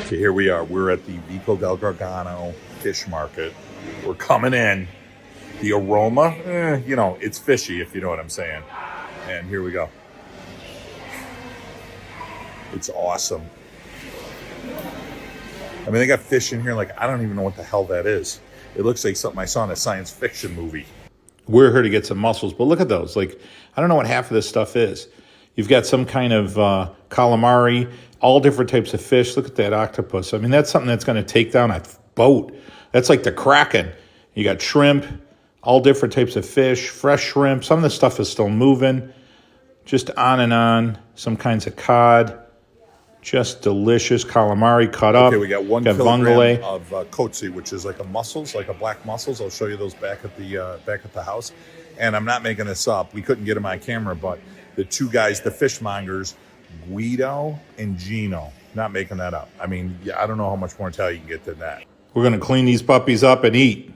Okay, here we are. We're at the Vico del Gargano fish market. We're coming in. The aroma, it's fishy, if you know what I'm saying. And here we go. It's awesome. I mean, they got fish in here like I don't even know what the hell that is. It looks like something I saw in a science fiction movie. We're here to get some mussels, but look at those. Like, I don't know what half of this stuff is. You've got some kind of calamari, all different types of fish. Look at that octopus. I mean, that's something that's going to take down a boat. That's like the Kraken. You got shrimp, all different types of fish, fresh shrimp. Some of the stuff is still moving. Just on and on. Some kinds of cod. Just delicious calamari cut up. Okay, we got 1 kilogram of kotsi, which is like a mussels, like a black mussels. I'll show you those back at the house. And I'm not making this up. We couldn't get them on camera, but the two guys, the fishmongers, Guido and Gino, not making that up. I mean, I don't know how much more Italian you can get than that. We're going to clean these puppies up and eat.